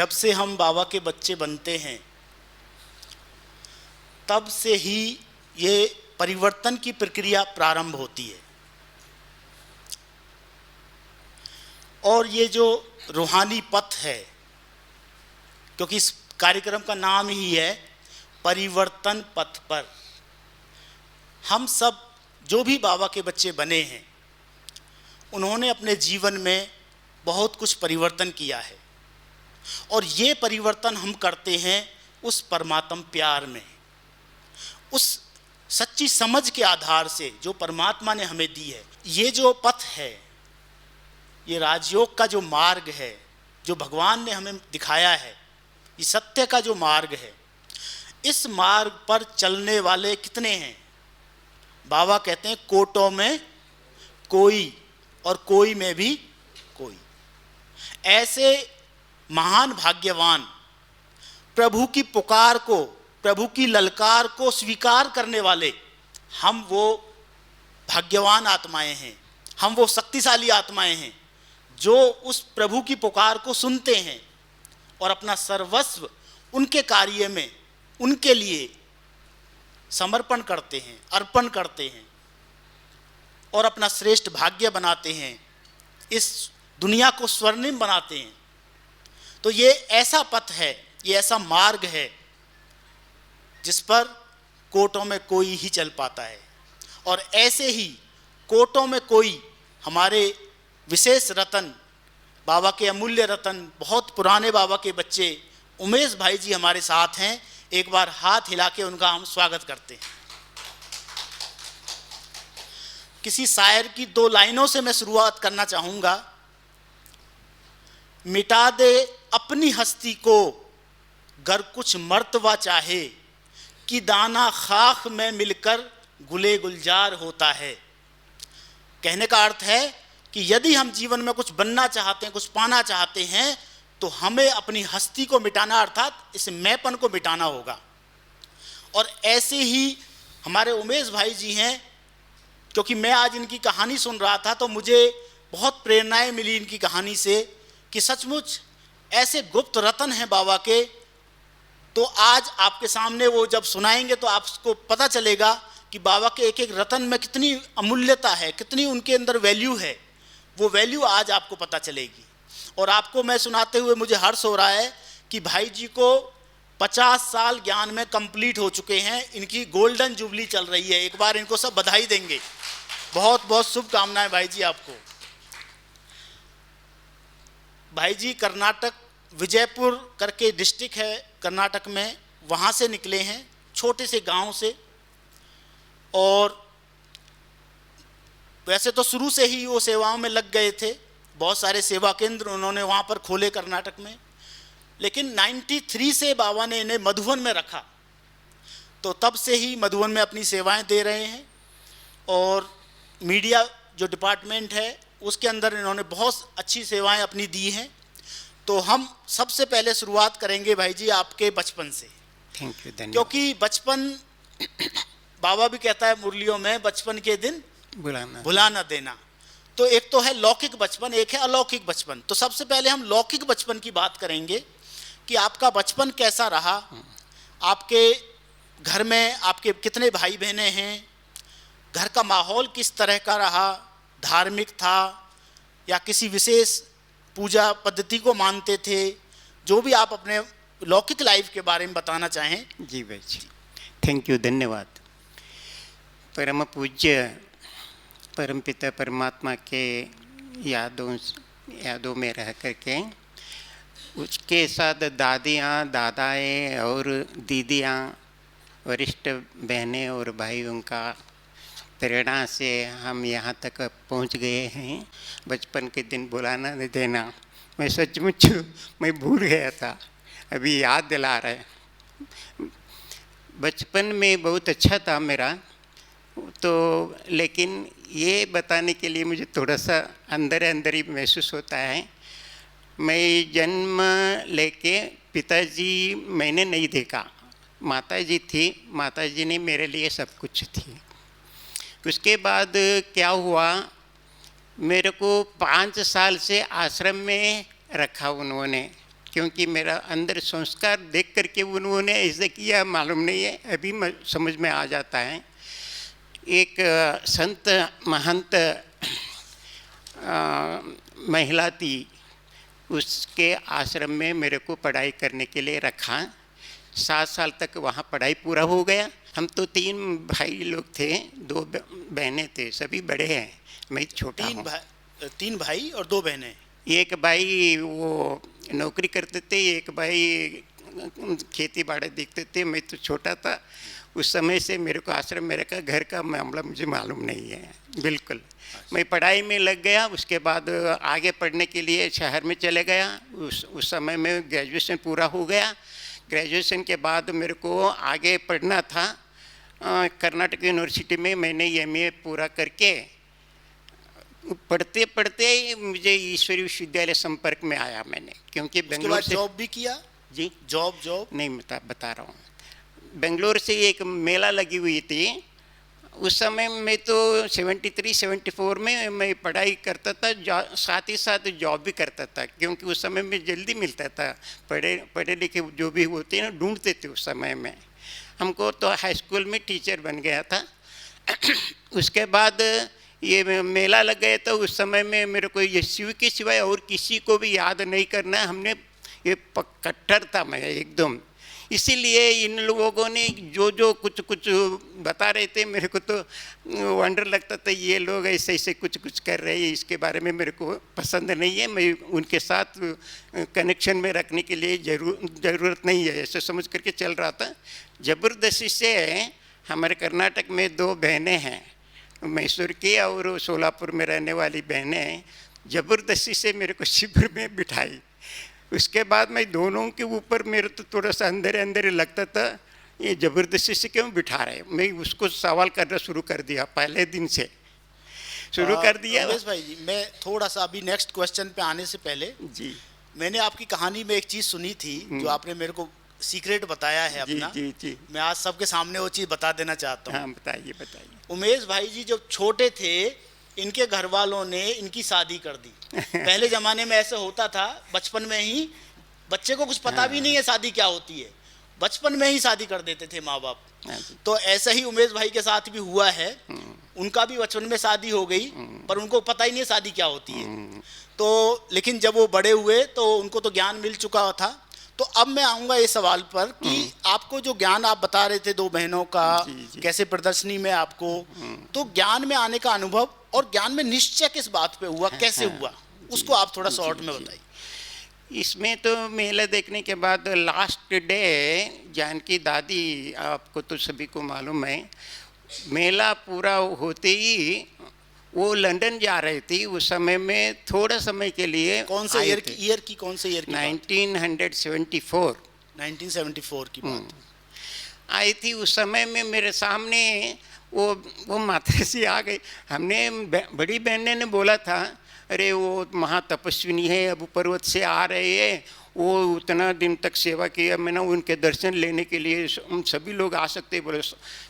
जब से हम बाबा के बच्चे बनते हैं तब से ही ये परिवर्तन की प्रक्रिया प्रारंभ होती है। और ये जो रूहानी पथ है, क्योंकि इस कार्यक्रम का नाम ही है परिवर्तन पथ पर, हम सब जो भी बाबा के बच्चे बने हैं उन्होंने अपने जीवन में बहुत कुछ परिवर्तन किया है। और ये परिवर्तन हम करते हैं उस परमात्म प्यार में, उस सच्ची समझ के आधार से जो परमात्मा ने हमें दी है। ये जो पथ है, ये राजयोग का जो मार्ग है जो भगवान ने हमें दिखाया है, ये सत्य का जो मार्ग है, इस मार्ग पर चलने वाले कितने हैं? बाबा कहते हैं कोटों में कोई और कोई में भी कोई। ऐसे महान भाग्यवान प्रभु की पुकार को, प्रभु की ललकार को स्वीकार करने वाले हम वो भाग्यवान आत्माएं हैं, हम वो शक्तिशाली आत्माएं हैं जो उस प्रभु की पुकार को सुनते हैं और अपना सर्वस्व उनके कार्य में उनके लिए समर्पण करते हैं, अर्पण करते हैं और अपना श्रेष्ठ भाग्य बनाते हैं, इस दुनिया को स्वर्णिम बनाते हैं। तो ये ऐसा पथ है, ये ऐसा मार्ग है जिस पर कोटों में कोई ही चल पाता है। और ऐसे ही कोटों में कोई हमारे विशेष रतन, बाबा के अमूल्य रतन, बहुत पुराने बाबा के बच्चे उमेश भाई जी हमारे साथ हैं। एक बार हाथ हिला के उनका हम स्वागत करते हैं। किसी शायर की 2 लाइनों से मैं शुरुआत करना चाहूँगा। मिटा दे अपनी हस्ती को गर कुछ मर्तबा चाहे, कि दाना खाक में मिलकर गुले गुलजार होता है। कहने का अर्थ है कि यदि हम जीवन में कुछ बनना चाहते हैं, कुछ पाना चाहते हैं, तो हमें अपनी हस्ती को मिटाना, अर्थात इस मैंपन को मिटाना होगा। और ऐसे ही हमारे उमेश भाई जी हैं, क्योंकि मैं आज इनकी कहानी सुन रहा था तो मुझे बहुत प्रेरणाएं मिली इनकी कहानी से कि सचमुच ऐसे गुप्त रतन हैं बाबा के। तो आज आपके सामने वो जब सुनाएंगे तो आपको पता चलेगा कि बाबा के एक एक रतन में कितनी अमूल्यता है, कितनी उनके अंदर वैल्यू है। वो वैल्यू आज आपको पता चलेगी। और आपको मैं सुनाते हुए मुझे हर्ष हो रहा है कि भाई जी को 50 साल ज्ञान में कंप्लीट हो चुके हैं, इनकी गोल्डन जुबली चल रही है। एक बार इनको सब बधाई देंगे। बहुत बहुत शुभकामनाएं भाई जी आपको। भाई जी कर्नाटक, विजयपुर करके डिस्ट्रिक्ट है कर्नाटक में, वहाँ से निकले हैं, छोटे से गांव से। और वैसे तो शुरू से ही वो सेवाओं में लग गए थे, बहुत सारे सेवा केंद्र उन्होंने वहाँ पर खोले कर्नाटक में। लेकिन 93 से बाबा ने इन्हें मधुबन में रखा, तो तब से ही मधुबन में अपनी सेवाएं दे रहे हैं। और मीडिया जो डिपार्टमेंट है उसके अंदर इन्होंने बहुत अच्छी सेवाएं अपनी दी हैं। तो हम सबसे पहले शुरुआत करेंगे भाई जी आपके बचपन से। थैंक यू, धन्यवाद। क्योंकि बचपन, बाबा भी कहता है मुरलियों में, बचपन के दिन भुला ना देना। तो एक तो है लौकिक बचपन, एक है अलौकिक बचपन। तो सबसे पहले हम लौकिक बचपन की बात करेंगे कि आपका बचपन कैसा रहा, आपके घर में आपके कितने भाई बहनें हैं, घर का माहौल किस तरह का रहा, धार्मिक था या किसी विशेष पूजा पद्धति को मानते थे, जो भी आप अपने लौकिक लाइफ के बारे में बताना चाहें। जी भाई जी, थैंक यू, धन्यवाद। परम पूज्य परमपिता परमात्मा के यादों में रह करके उसके साथ दादियाँ, दादाएँ और दीदियाँ, वरिष्ठ बहनें और भाइयों का प्रेरणा से हम यहाँ तक पहुँच गए हैं। बचपन के दिन भुलाना नहीं देना, मैं सचमुच मैं भूल गया था, अभी याद दिला रहे। बचपन में बहुत अच्छा था मेरा तो, लेकिन ये बताने के लिए मुझे थोड़ा सा अंदर अंदर ही महसूस होता है। मैं जन्म लेके पिताजी मैंने नहीं देखा, माताजी थी, माताजी ने मेरे लिए सब कुछ थी। उसके बाद क्या हुआ, मेरे को 5 साल से आश्रम में रखा उन्होंने, क्योंकि मेरा अंदर संस्कार देख करके उन्होंने ऐसे किया मालूम नहीं है, अभी समझ में आ जाता है। एक संत महंत महिला थी, उसके आश्रम में मेरे को पढ़ाई करने के लिए रखा। 7 साल तक वहाँ पढ़ाई पूरा हो गया। हम तो 3 भाई लोग थे, 2 बहनें थे, सभी बड़े हैं, मैं छोटा हूँ। 3 भाई और 2 बहनें। एक भाई वो नौकरी करते थे, एक भाई खेती बाड़ी देखते थे, मैं तो छोटा था। उस समय से मेरे को आश्रम में रखा। घर का मामला मुझे मालूम नहीं है बिल्कुल। मैं पढ़ाई में लग गया। उसके बाद आगे पढ़ने के लिए शहर में चले गया। उस समय में ग्रेजुएशन पूरा हो गया। ग्रेजुएशन के बाद मेरे को आगे पढ़ना था कर्नाटक यूनिवर्सिटी में। मैंने एमए पूरा करके पढ़ते पढ़ते मुझे ईश्वरी विश्वविद्यालय संपर्क में आया मैंने, क्योंकि बेंगलोर से जॉब भी किया। जी जॉब नहीं बता रहा हूँ। बेंगलोर से एक मेला लगी हुई थी। उस समय में तो 73-74 में मैं पढ़ाई करता था, साथ ही साथ जॉब भी करता था, क्योंकि उस समय में जल्दी मिलता था। पढ़े लिखे जो भी होते हैं ना ढूंढते थे उस समय में। हमको तो हाई स्कूल में टीचर बन गया था। उसके बाद ये मेला लग गया था। उस समय में मेरे को ये शिव के सिवाय और किसी को भी याद नहीं करना। हमने ये कट्टर था मैं एकदम। इसीलिए इन लोगों ने जो कुछ बता रहे थे, मेरे को तो वंडर लगता था, ये लोग ऐसे ऐसे कुछ कर रहे हैं, इसके बारे में मेरे को पसंद नहीं है। मैं उनके साथ कनेक्शन में रखने के लिए ज़रूरत नहीं है, ऐसे समझ करके चल रहा था। ज़बरदस्ती से हमारे कर्नाटक में 2 बहनें हैं, मैसूर की और सोलापुर में रहने वाली बहनें, ज़बरदस्ती से मेरे को शिविर में बिठाई। उसके बाद मैं दोनों के ऊपर मेरे तो थोड़ा सा अंदर लगता था, ये ज़बरदस्ती से क्यों बिठा रहे। मैं उसको सवाल करना शुरू कर दिया, पहले दिन से शुरू कर दिया। उमेश भाई जी, मैं थोड़ा सा अभी नेक्स्ट क्वेश्चन पे आने से पहले जी, मैंने आपकी कहानी में एक चीज़ सुनी थी जो आपने मेरे को सीक्रेट बताया है अपना। जी। मैं आज सबके सामने वो चीज़ बता देना चाहता हूँ। हाँ, बताइए। उमेश भाई जी जब छोटे थे, इनके घर वालों ने इनकी शादी कर दी। पहले ज़माने में ऐसा होता था, बचपन में ही बच्चे को कुछ पता भी नहीं है शादी क्या होती है, बचपन में ही शादी कर देते थे माँ बाप। तो ऐसा ही उमेश भाई के साथ भी हुआ है। उनका भी बचपन में शादी हो गई, पर उनको पता ही नहीं शादी क्या होती है। तो लेकिन जब वो बड़े हुए तो उनको तो ज्ञान मिल चुका था। तो अब मैं आऊँगा ये सवाल पर कि आपको जो ज्ञान आप बता रहे थे 2 बहनों का, कैसे प्रदर्शनी में आपको तो ज्ञान में आने का अनुभव और ज्ञान में निश्चय किस बात पे हुआ, कैसे हुआ, उसको आप थोड़ा शॉर्ट में बताइए। इसमें तो मेला देखने के बाद लास्ट डे जानकी दादी, आपको तो सभी को मालूम है, मेला पूरा होते ही वो लंदन जा रही थी। उस समय में थोड़ा समय के लिए, कौन से ईयर की 1974 की बात आई थी। उस समय में मेरे सामने वो माताश्री आ गई। हमने बड़ी बहन ने बोला था, अरे वो महातपस्विनी है, अब पर्वत से आ रहे हैं, वो उतना दिन तक सेवा किया, मैंने उनके दर्शन लेने के लिए हम सभी लोग आ सकते। बोले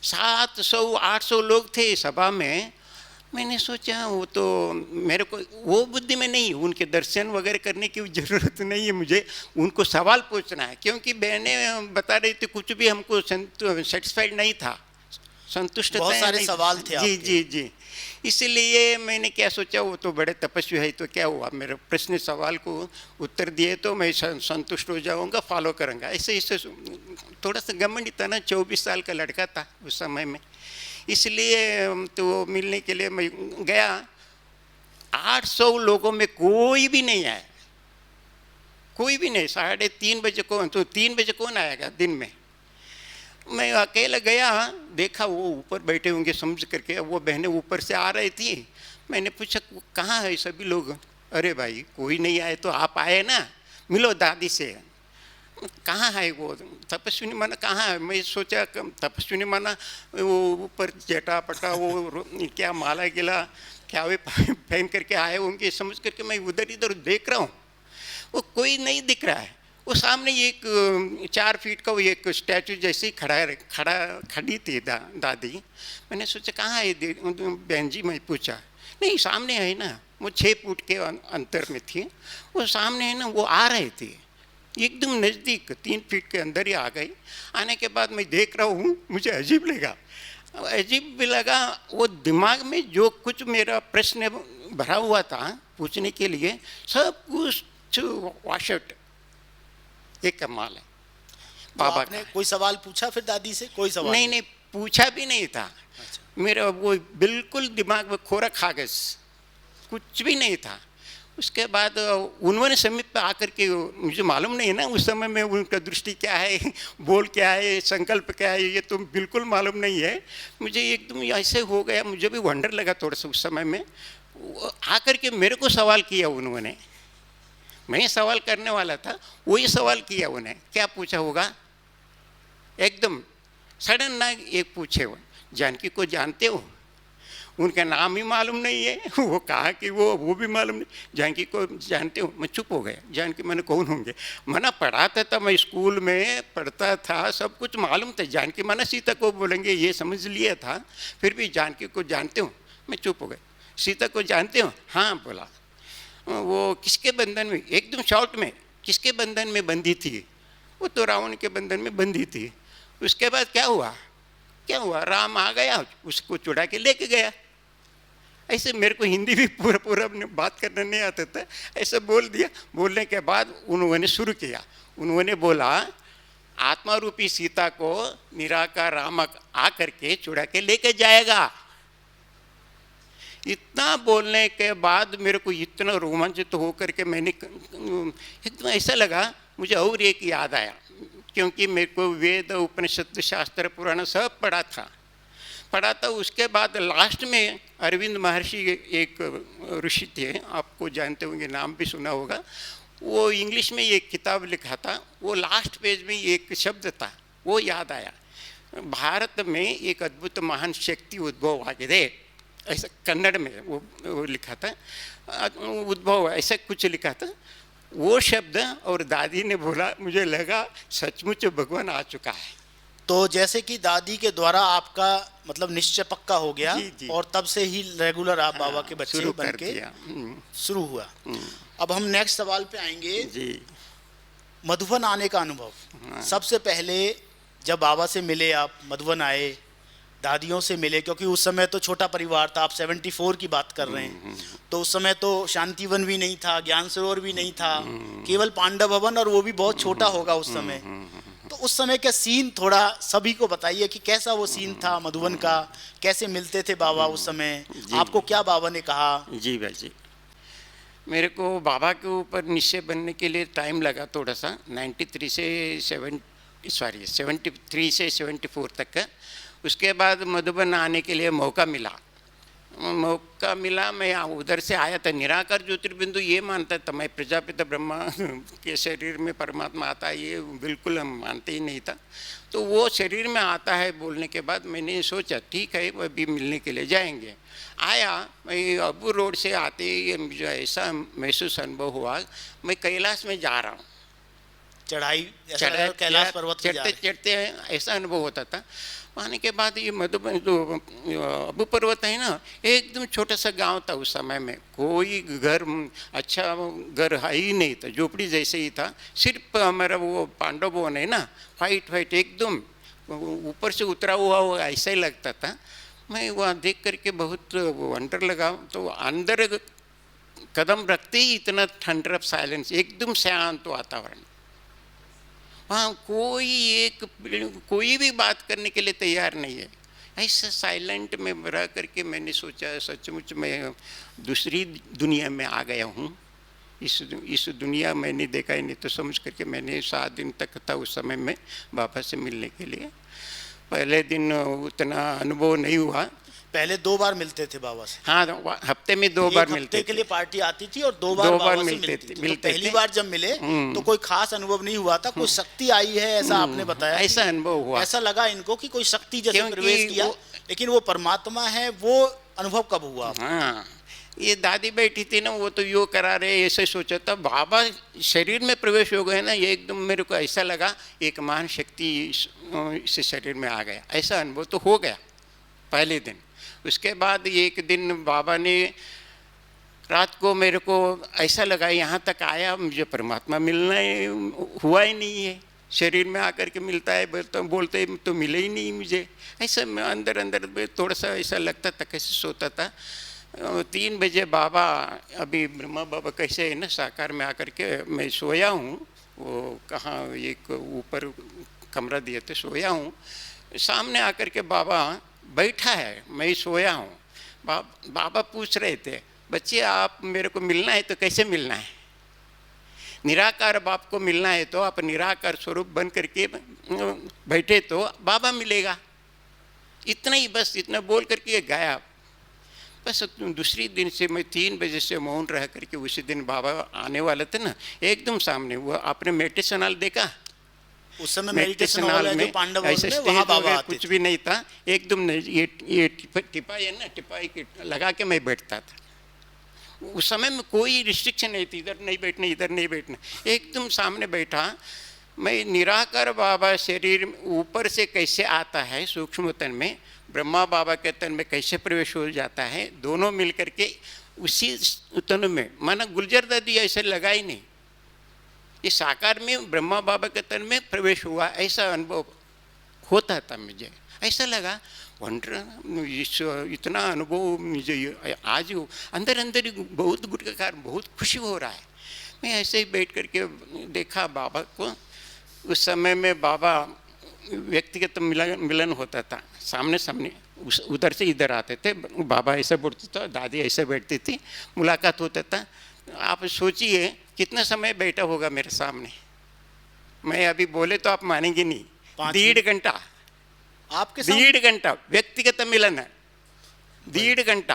700-800 लोग थे सभा में। मैंने सोचा वो तो मेरे को वो बुद्धि में नहीं, उनके दर्शन वगैरह करने की ज़रूरत नहीं है, मुझे उनको सवाल पूछना है। क्योंकि बहनें बता रही थी, कुछ भी हमको सेटिस्फाइड नहीं था, संतुष्ट बहुत सारे सवाल थे। जी। इसलिए मैंने क्या सोचा, वो तो बड़े तपस्वी है, तो क्या हुआ, मेरे प्रश्न सवाल को उत्तर दिए तो मैं संतुष्ट हो जाऊंगा, फॉलो करूंगा। ऐसे थोड़ा सा घमंडी था ना, 24 साल का लड़का था उस समय में। इसलिए तो मिलने के लिए मैं गया। 800 लोगों में कोई भी नहीं आया, कोई भी नहीं। 3:30 बजे तो 3 बजे कौन आएगा दिन में। मैं अकेला गया, देखा वो ऊपर बैठे होंगे समझ करके, वो बहनें ऊपर से आ रही थी। मैंने पूछा कहाँ है सभी लोग। अरे भाई कोई नहीं आए तो आप आए ना, मिलो दादी से। कहाँ है वो तपस्विनी माना, कहाँ है। मैं सोचा तपस्विनी माना वो ऊपर जटा पटा वो क्या माला गिला क्या वे पहन करके आए होंगे, समझ करके मैं इधर देख रहा हूँ, वो कोई नहीं दिख रहा है। वो सामने एक 4 फीट का वो एक स्टैचू जैसे ही खड़ी थी दादी। मैंने सोचा कहाँ है बहन जी, मैं पूछा। नहीं सामने है ना, वो 6 फुट के अंतर में थी, वो सामने है ना, वो आ रहे थे। एकदम नज़दीक 3 फीट के अंदर ही आ गई। आने के बाद मैं देख रहा हूँ, मुझे अजीब लगा, अजीब भी लगा। वो दिमाग में जो कुछ मेरा प्रश्न भरा हुआ था पूछने के लिए, सब कुछ वाशआउट। एक कमाल है तो बाबा आपने का। कोई सवाल पूछा फिर दादी से? कोई सवाल नहीं नहीं, पूछा भी नहीं था। अच्छा। मेरा वो बिल्कुल दिमाग में कोरा कागज, कुछ भी नहीं था। उसके बाद उन्होंने समीप पे आकर के, मुझे मालूम नहीं है ना उस समय में उनका दृष्टि क्या है, बोल क्या है, संकल्प क्या है, ये तो बिल्कुल मालूम नहीं है। मुझे एकदम ऐसे हो गया, मुझे भी वंडर लगा थोड़ा सा उस समय में। आकर के मेरे को सवाल किया उन्होंने, मैं सवाल करने वाला था, वही सवाल किया उन्हें। क्या पूछा होगा, एकदम सडन ना एक पूछे, वो जानकी को जानते हो? उनका नाम ही मालूम नहीं है। वो कहा कि वो भी मालूम नहीं। जानकी को जानते हो? मैं चुप हो गया। जानकी मैंने कौन होंगे? मना पढ़ाता था मैं, स्कूल में पढ़ता था, सब कुछ मालूम था। जानकी मना सीता को बोलेंगे ये समझ लिया था, फिर भी जानकी को जानते हो? मैं चुप हो गया। सीता को जानते हो? हाँ बोला। वो किसके बंधन में, एकदम शॉर्ट में, किसके बंधन में बंधी थी? वो तो रावण के बंधन में बंधी थी। उसके बाद क्या हुआ? क्या हुआ? राम आ गया, उसको चुड़ा के लेके गया। ऐसे मेरे को हिंदी भी पूरा बात करना नहीं आता था, ऐसे बोल दिया। बोलने के बाद उन्होंने शुरू किया, उन्होंने बोला आत्मा रूपी सीता को निराकार राम आ करके चुड़ा के लेके जाएगा। इतना बोलने के बाद मेरे को इतना रोमांचित तो होकर के मैंने एकदम ऐसा लगा, मुझे और एक याद आया, क्योंकि मेरे को वेद उपनिषद शास्त्र पुराण सब पढ़ा था। उसके बाद लास्ट में अरविंद महर्षि एक ऋषि थे, आपको जानते होंगे, नाम भी सुना होगा। वो इंग्लिश में एक किताब लिखा था, वो लास्ट पेज में एक शब्द था, वो याद आया। भारत में एक अद्भुत महान शक्ति उद्भव आಗಿದೆ, ऐसा कन्नड़ में वो लिखा था, उद्भव ऐसा कुछ लिखा था। वो शब्द और दादी ने बोला, मुझे लगा सचमुच भगवान आ चुका है। तो जैसे कि दादी के द्वारा आपका मतलब निश्चय पक्का हो गया, जी। और तब से ही रेगुलर आप बाबा के बच्चे शुरू बन कर के दिया। शुरू हुआ। अब हम नेक्स्ट सवाल पे आएंगे जी। मधुबन आने का अनुभव। सबसे पहले जब बाबा से मिले आप, मधुबन आए, दादियों से मिले, क्योंकि उस समय तो छोटा परिवार था, आप 74 की बात कर रहे हैं, तो उस समय तो शांतिवन भी नहीं था, ज्ञान सरोवर भी नहीं था, केवल पांडव भवन, और वो भी बहुत छोटा होगा उस समय। तो उस समय का सीन थोड़ा सभी को बताइए कि कैसा वो सीन था मधुबन का, कैसे मिलते थे बाबा उस समय, आपको क्या बाबा ने कहा? जी भाई जी, मेरे को बाबा के ऊपर निश्चय बनने के लिए टाइम लगा थोड़ा सा, 73 से 74 तक का। उसके बाद मधुबन आने के लिए मौका मिला। मैं उधर से आया था। निराकार ज्योतिर्बिंदु ये मानता था मैं, प्रजापिता ब्रह्मा के शरीर में परमात्मा आता है ये बिल्कुल हम मानते ही नहीं था। तो वो शरीर में आता है बोलने के बाद मैंने सोचा ठीक है वो भी मिलने के लिए जाएंगे। आया, मैं अबू रोड से आते ही मुझे ऐसा महसूस अनुभव हुआ, मैं कैलाश में जा रहा हूँ। कैलाश पर्वत चढ़ते ऐसा अनुभव होता था। आने के बाद ये मधुबन जो अबू पर्वत है ना, एकदम छोटा सा गांव था उस समय में, कोई घर अच्छा घर है ही नहीं था, झोपड़ी जैसे ही था। सिर्फ हमारा वो पांडव भवन है ना, वाइट एकदम ऊपर से उतरा हुआ ऐसा ही लगता था। मैं वहाँ देख करके बहुत वंडर लगा। तो अंदर कदम रखते ही इतना थंडर ऑफ साइलेंस, एकदम शांत वातावरण, वहाँ कोई भी बात करने के लिए तैयार नहीं है। ऐसा साइलेंट में रह करके मैंने सोचा सचमुच मैं दूसरी दुनिया में आ गया हूँ। इस दुनिया मैंने देखा ही नहीं, तो समझ करके मैंने 7 दिन तक था उस समय में बाबा से मिलने के लिए। पहले दिन उतना अनुभव नहीं हुआ। पहले 2 बार मिलते थे बाबा से? हाँ, हफ्ते में 2 बार मिलते थे। के लिए पार्टी आती थी और 2 बार बाबा से मिलते थे। तो पहली बार जब मिले तो कोई खास अनुभव नहीं हुआ था, कोई शक्ति आई है ऐसा आपने बताया? ऐसा अनुभव हुआ, ऐसा लगा इनको कि कोई शक्ति जैसे प्रवेश किया, लेकिन वो परमात्मा है, वो अनुभव कब हुआ? हाँ, ये दादी बैठी थी ना, वो तो यो करा रहे, ऐसे सोचा था। बाबा शरीर में प्रवेश हो गए ना, ये एकदम मेरे को ऐसा लगा एक महान शक्ति इस शरीर में आ गया, ऐसा अनुभव तो हो गया पहले दिन। उसके बाद एक दिन बाबा ने रात को मेरे को ऐसा लगा यहाँ तक आया, मुझे परमात्मा मिलना हुआ ही नहीं है, शरीर में आकर के मिलता है बोलते तो मिले ही नहीं मुझे। ऐसा मैं अंदर अंदर थोड़ा सा ऐसा लगता था, कैसे सोता था। 3 बजे बाबा, अभी ब्रह्मा बाबा कैसे है ना साकार में आकर के, मैं सोया हूँ, वो कहाँ एक ऊपर कमरा दिए थे, सोया हूँ, सामने आकर के बाबा बैठा है, मैं सोया हूँ। बाबा पूछ रहे थे, बच्चे आप मेरे को मिलना है तो कैसे मिलना है? निराकार बाप को मिलना है तो आप निराकार स्वरूप बन करके बैठे तो बाबा मिलेगा। इतना ही, बस इतना बोल करके गया। बस दूसरी दिन से मैं 3 बजे से मौन रह करके, उसी दिन बाबा आने वाले थे ना, एकदम सामने। वो आपने मेडिटेशन हॉल देखा? उस समय मेडिटेशन हॉल है जो पांडव ऐसे में, वहाँ बाबा आते कुछ भी नहीं था, एकदम ये टिपा है ना, टिपाई लगा के मैं बैठता था। उस समय में कोई रिस्ट्रिक्शन नहीं थी, इधर नहीं बैठना, इधर नहीं बैठना, एकदम सामने बैठा मैं। निराकार बाबा शरीर ऊपर से कैसे आता है सूक्ष्म तन में, ब्रह्मा बाबा के तन में कैसे प्रवेश हो जाता है, दोनों मिल करके उसी तन में, माना गुलजार दादी ऐसे लगा ही नहीं, इस साकार में ब्रह्मा बाबा के तन में प्रवेश हुआ, ऐसा अनुभव होता था मुझे। ऐसा लगा वंडर, इतना अनुभव मुझे आज अंदर अंदर बहुत गुटकार, बहुत खुशी हो रहा है। मैं ऐसे ही बैठ करके देखा बाबा को। उस समय में बाबा व्यक्तिगत मिलन होता था, सामने सामने, उधर से इधर आते थे, बाबा ऐसे बैठते था, दादी ऐसे बैठती थी, मुलाकात होता था। आप सोचिए कितना समय बैठा होगा मेरे सामने। मैं अभी बोले तो आप मानेंगे नहीं, 1.5 घंटा आपके 1.5 घंटा व्यक्तिगत मिलन है, 1.5 घंटा।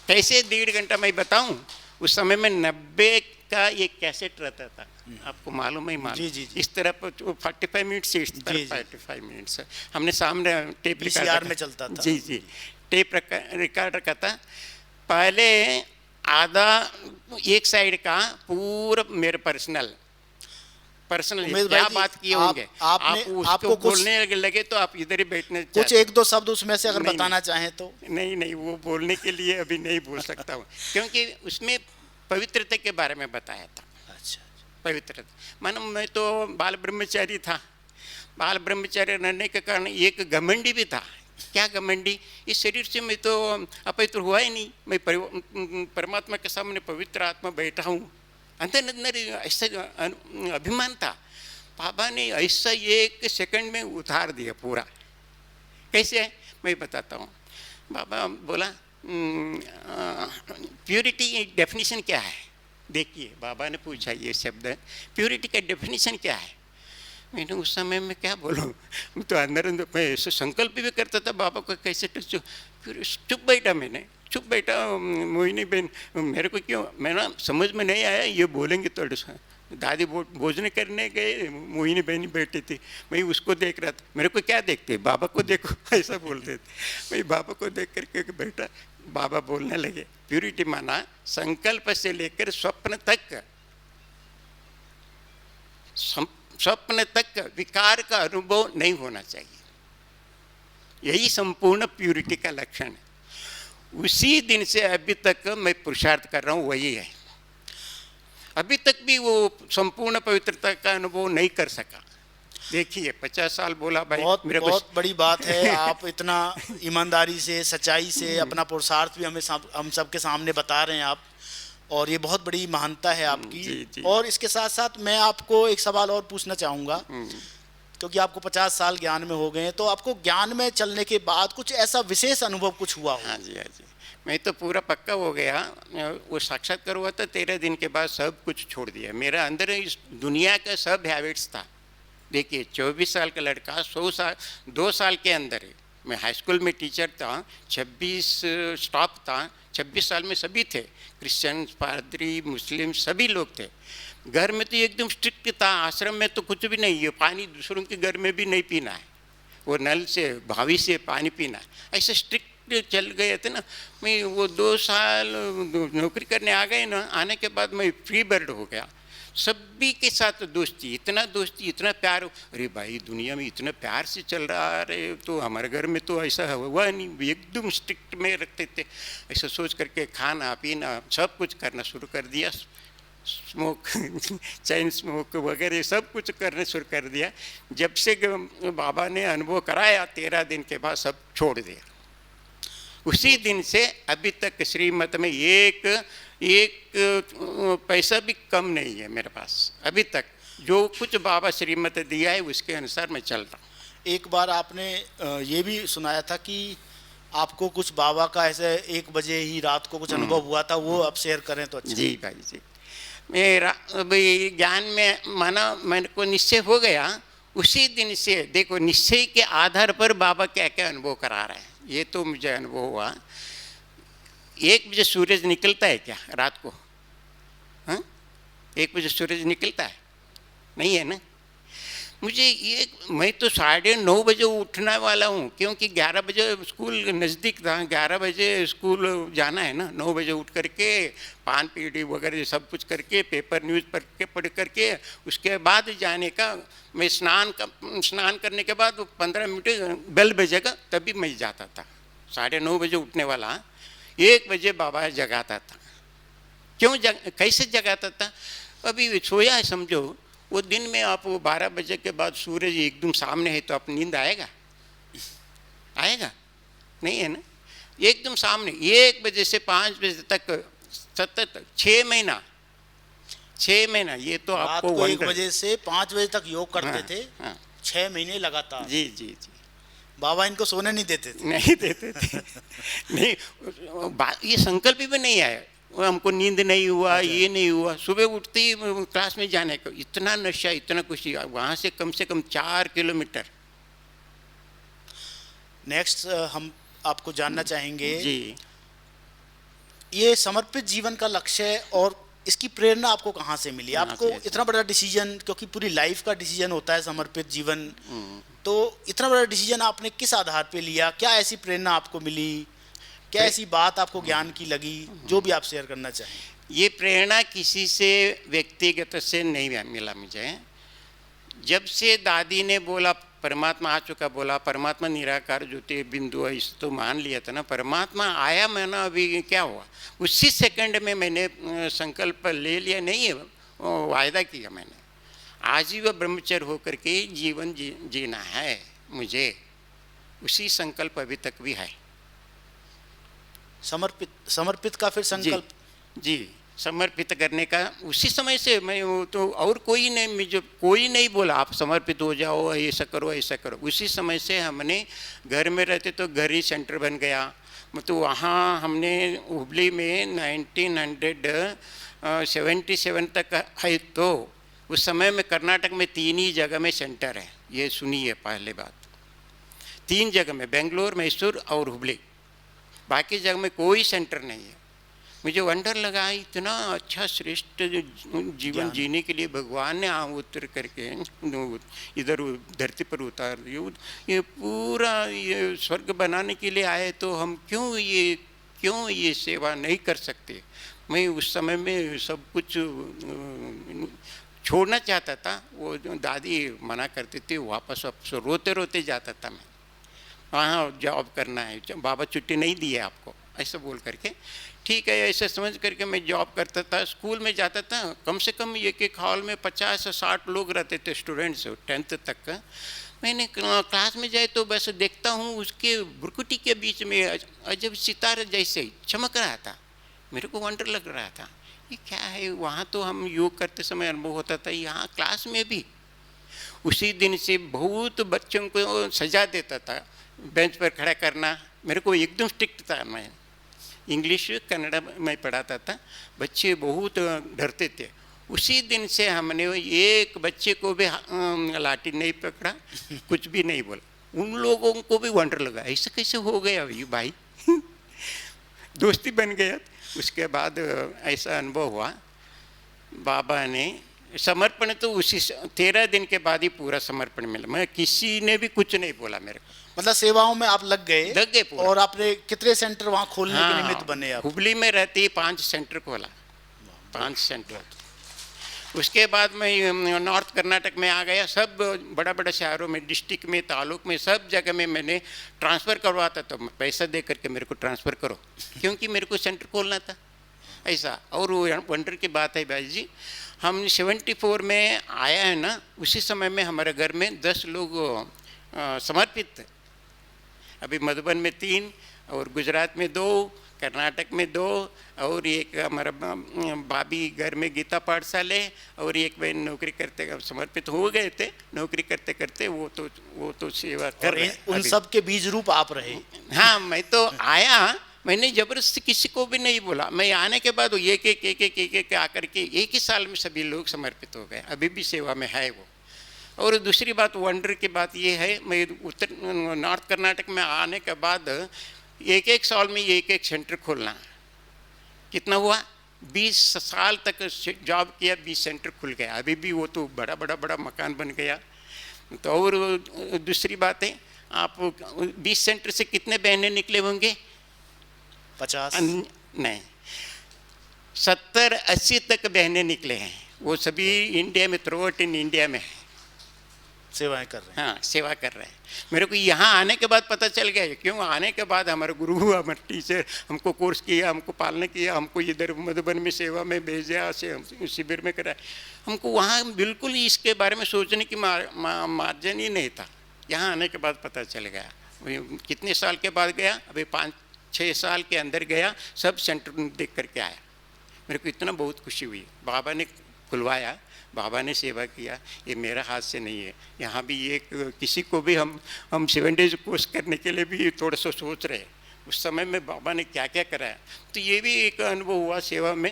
कैसे 1.5 घंटा मैं बताऊं? उस समय में 90 का ये कैसेट रहता था, आपको मालूम है? मालूम। जी। इस तरह 45 मिनट्स से, इस तरह 45 मिनट्स हमने सामने टेप VCR में चलता था। जी, टेप रिकॉर्ड रखा था। पहले आधा एक साइड का पूरा मेरे पर्सनल क्या बात किए होंगे, आप उसको बोलने लगे तो आप इधर ही बैठने, कुछ 1-2 शब्द उसमें से अगर बताना चाहें तो। नहीं, वो बोलने के लिए अभी नहीं बोल सकता हूँ, क्योंकि उसमें पवित्रता के बारे में बताया था। अच्छा, पवित्रता मानो मैं तो बाल ब्रह्मचारी था, बाल ब्रह्मचारी रहने के कारण एक घमंडी भी था। क्या घमंडी? इस शरीर से मैं तो अपवित्र हुआ ही नहीं, मैं परमात्मा के सामने पवित्र आत्मा बैठा हूँ। अंदर अंदर ऐसा अभिमान था। बाबा ने ऐसा 1 सेकंड में उतार दिया पूरा। कैसे है मैं बताता हूँ। बाबा बोला प्योरिटी डेफिनेशन क्या है? देखिए बाबा ने पूछा ये शब्द, प्योरिटी का डेफिनेशन क्या है? मैंने उस समय में क्या बोलूँ, तो अंदर मैं ऐसे संकल्प भी करता था बाबा को कैसे फिर चुप बैठा। मैंने चुप बैठा। मोहिनी बहन मेरे को क्यों, मेरा समझ में नहीं आया ये बोलेंगे तो। दादी भोजन करने गए, मोहिनी बहन बैठी थी, मैं उसको देख रहा था। मेरे को क्या देखते, बाबा को देखो ऐसा बोलते थे। मैं बाबा को देख करके बैठा, बाबा बोलने लगे प्यूरिटी माना संकल्प से लेकर स्वप्न तक विकार का अनुभव नहीं होना चाहिए। यही संपूर्ण प्यूरिटी का लक्षण है। उसी दिन से अभी तक मैं पुरुषार्थ कर रहा हूँ, वही है। अभी तक भी वो संपूर्ण पवित्रता का अनुभव नहीं कर सका। देखिए 50 साल बोला भाई, बहुत बड़ी बात है। आप इतना ईमानदारी से, सच्चाई से अपना पुरुषार्थ भी हम सबके सामने बता रहे हैं आप, और ये बहुत बड़ी महानता है आपकी। जी। और इसके साथ साथ मैं आपको एक सवाल और पूछना चाहूँगा, क्योंकि आपको 50 साल ज्ञान में हो गए हैं, तो आपको ज्ञान में चलने के बाद कुछ ऐसा विशेष अनुभव कुछ हुआ हो? हाँ जी। मैं तो पूरा पक्का हो गया। वो साक्षात्कार हुआ था 13 दिन के बाद, सब कुछ छोड़ दिया। मेरा अंदर इस दुनिया का सब हैबिट्स था। देखिए 24 साल का लड़का 2 साल के अंदर है। मैं हाई स्कूल में टीचर था, 26 स्टाफ था, 26 साल में सभी थे, क्रिश्चियन, पादरी, मुस्लिम सभी लोग थे। घर में तो एकदम स्ट्रिक्ट था, आश्रम में तो कुछ भी नहीं है, पानी दूसरों के घर में भी नहीं पीना है, वो नल से भावी से पानी पीना है, ऐसे स्ट्रिक्ट चल गए थे ना। मैं वो 2 साल नौकरी करने आ गए ना, आने के बाद मैं फ्री बर्ड हो गया। सभी के साथ दोस्ती, इतना प्यार। अरे भाई दुनिया में इतना प्यार से चल रहा है, अरे तो हमारे घर में तो ऐसा हुआ नहीं, एकदम स्ट्रिक्ट में रखते थे। ऐसा सोच करके खाना पीना सब कुछ करना शुरू कर दिया, स्मोक चैन स्मोक वगैरह सब कुछ करने शुरू कर दिया। जब से बाबा ने अनुभव कराया 13 दिन के बाद सब छोड़ दिया। उसी दिन से अभी तक श्रीमत में एक पैसा भी कम नहीं है मेरे पास। अभी तक जो कुछ बाबा श्रीमत दिया है उसके अनुसार मैं चल रहा हूँ। एक बार आपने ये भी सुनाया था कि आपको कुछ बाबा का ऐसे 1 बजे ही रात को कुछ अनुभव हुआ था, वो आप शेयर करें तो अच्छा। जी भाई जी, मेरा अभी ज्ञान में माना मेरे को निश्चय हो गया। उसी दिन से देखो निश्चय के आधार पर बाबा क्या क्या अनुभव करा रहे हैं, ये तो मुझे अनुभव हुआ। 1 बजे सूरज निकलता है क्या रात को? हाँ, 1 बजे सूरज निकलता है? नहीं है ना। मुझे ये, मैं तो 9:30 बजे उठने वाला हूँ, क्योंकि 11 बजे स्कूल नज़दीक था, 11 बजे स्कूल जाना है ना। 9 बजे उठ करके पान पीढ़ी वगैरह सब कुछ करके पेपर न्यूज़ पढ़ करके उसके बाद जाने का। मैं स्नान करने के बाद 15 मिनट बेल बजेगा तभी मैं जाता था। 9:30 बजे उठने वाला 1 बजे बाबा जगाता था। कैसे जगाता था? अभी सोया है समझो, वो दिन में आप 12 बजे के बाद सूरज एकदम सामने है तो आप नींद आएगा? नहीं है ना। एकदम सामने 1 बजे से 5 बजे तक सतत 6 महीना, ये तो आपको 1 बजे से 5 बजे तक योग करते हाँ, थे। हाँ। 6 महीने लगातार। जी। बाबा इनको सोने नहीं देते थे। नहीं देते थे। नहीं, ये संकल्प भी नहीं आया, हमको नींद नहीं हुआ, ये नहीं हुआ। सुबह उठते ही क्लास में जाने का इतना नशा, इतना खुशी। वहाँ से कम 4 किलोमीटर। नेक्स्ट हम आपको जानना चाहेंगे जी, ये समर्पित जीवन का लक्ष्य और इसकी प्रेरणा आपको कहाँ से मिली? आपको इतना बड़ा डिसीजन, क्योंकि पूरी लाइफ का डिसीजन होता है समर्पित जीवन, तो इतना बड़ा डिसीजन आपने किस आधार पे लिया? क्या ऐसी प्रेरणा आपको मिली? क्या ऐसी बात आपको ज्ञान की लगी जो भी आप शेयर करना चाहें? ये प्रेरणा किसी से व्यक्तिगत से नहीं मिला मुझे। जब से दादी ने बोला परमात्मा आ चुका, बोला परमात्मा निराकार ज्योति बिंदु है, इस तो मान लिया था ना। परमात्मा आया मैं ना, अभी क्या हुआ? उसी सेकंड में मैंने संकल्प ले लिया, नहीं है वायदा किया मैंने, आजीवन ब्रह्मचर्य होकर के जीवन जीना है मुझे। उसी संकल्प अभी तक भी है। समर्पित का फिर संकल्प? जी, समर्पित करने का उसी समय से मैं तो, और कोई नहीं, मुझे कोई नहीं बोला आप समर्पित हो जाओ, ऐसा करो। उसी समय से हमने घर में रहते तो घर ही सेंटर बन गया। तो वहाँ हमने हुबली में 1977 तक है। तो उस समय में कर्नाटक में 3 ही जगह में सेंटर है, ये सुनिए पहले बात। 3 जगह में, बेंगलोर, मैसूर और हुबली, बाकी जगह में कोई सेंटर नहीं है। मुझे वंडर लगा, इतना अच्छा श्रेष्ठ जीवन जीने के लिए भगवान ने उतर करके इधर धरती पर उतार दिया। ये पूरा ये स्वर्ग बनाने के लिए आए, तो हम क्यों ये सेवा नहीं कर सकते? मैं उस समय में सब कुछ छोड़ना चाहता था। वो दादी मना करती थी, वापस रोते रोते जाता था मैं। वहाँ जॉब करना है, बाबा छुट्टी नहीं दी है आपको, ऐसा बोल करके। ठीक है, ऐसे समझ करके मैं जॉब करता था। स्कूल में जाता था, कम से कम एक हॉल में 50 से 60 लोग रहते थे, स्टूडेंट्स 10th तक। मैंने क्लास में जाए तो बस देखता हूँ, उसके भुरकुटी के बीच में अजब सितारा जैसे चमक रहा था। मेरे को वंडर लग रहा था, ये क्या है? वहाँ तो हम योग करते समय अनुभव होता था, यहाँ क्लास में भी। उसी दिन से बहुत बच्चों को सजा देता था, बेंच पर खड़ा करना। मेरे को एकदम स्ट्रिक्ट था। मैं इंग्लिश कन्नड़ा में पढ़ाता था, बच्चे बहुत डरते थे। उसी दिन से हमने एक बच्चे को भी लाठी नहीं पकड़ा, कुछ भी नहीं बोला। उन लोगों को भी वंडर लगा, ऐसा कैसे हो गया भाई? दोस्ती बन गया। उसके बाद ऐसा अनुभव हुआ, बाबा ने समर्पण तो उसी 13 दिन के बाद ही पूरा समर्पण मिला। मैं किसी ने भी कुछ नहीं बोला मेरे को। मतलब सेवाओं में आप लग गए पूरा। और आपने कितने सेंटर वहाँ खोलने के निमित्त बने आप? हुबली में रहती 5 सेंटर खोला, 5 सेंटर। उसके बाद मैं नॉर्थ कर्नाटक में आ गया। सब बड़ा बड़ा शहरों में, डिस्ट्रिक्ट में, तालुक में, सब जगह में मैंने ट्रांसफ़र करवाता। तो पैसा दे करके मेरे को ट्रांसफ़र करो, क्योंकि मेरे को सेंटर खोलना था ऐसा। और वो वंडर की बात है भाई जी, हम 74 में आया है ना, उसी समय में हमारे घर में 10 लोग समर्पित थे। अभी मधुबन में 3 और गुजरात में 2, कर्नाटक में 2, और एक हमारा भाभी घर में गीता पाठशाले, और एक बहन नौकरी करते समर्पित हो गए थे। नौकरी करते करते वो तो सेवा कर रहे हैं। उन सब के बीज रूप आप रहे। हाँ, मैं तो आया, मैंने जबरदस्ती किसी को भी नहीं बोला। मैं आने के बाद एक आकर के एक ही साल में सभी लोग समर्पित हो गए। अभी भी सेवा में है वो। और दूसरी बात, वंडर की बात ये है, मैं नॉर्थ कर्नाटक में आने के बाद एक साल में एक सेंटर खोलना। कितना हुआ? 20 साल तक जॉब किया, 20 सेंटर खुल गया। अभी भी वो तो बड़ा मकान बन गया। तो और दूसरी बात है, आप 20 सेंटर से कितने बहनें निकले होंगे? 50 नहीं, 70-80 तक बहनें निकले हैं। वो सभी इंडिया में, थ्रू आउट इन इंडिया में सेवाएं कर रहे हैं। हाँ, सेवा कर रहे हैं। मेरे को यहाँ आने के बाद पता चल गया। क्यों? आने के बाद हमारे गुरु, हमारे टीचर हमको कोर्स किया, हमको पालना किया, हमको इधर मधुबन में सेवा में भेजा, से शिविर में कराया। हमको वहाँ बिल्कुल ही इसके बारे में सोचने की मार्जिन ही नहीं था। यहाँ आने के बाद पता चल गया। कितने साल के बाद गया? अभी 5-6 साल के अंदर गया, सब सेंटर देख करके आया। मेरे को इतना बहुत खुशी हुई। बाबा ने खुलवाया, बाबा ने सेवा किया, ये मेरा हाथ से नहीं है। यहाँ भी एक किसी को भी हम 7 डेज कोर्स करने के लिए भी थोड़ा सा सोच रहे हैं। उस समय में बाबा ने क्या क्या कराया। तो ये भी एक अनुभव हुआ सेवा में।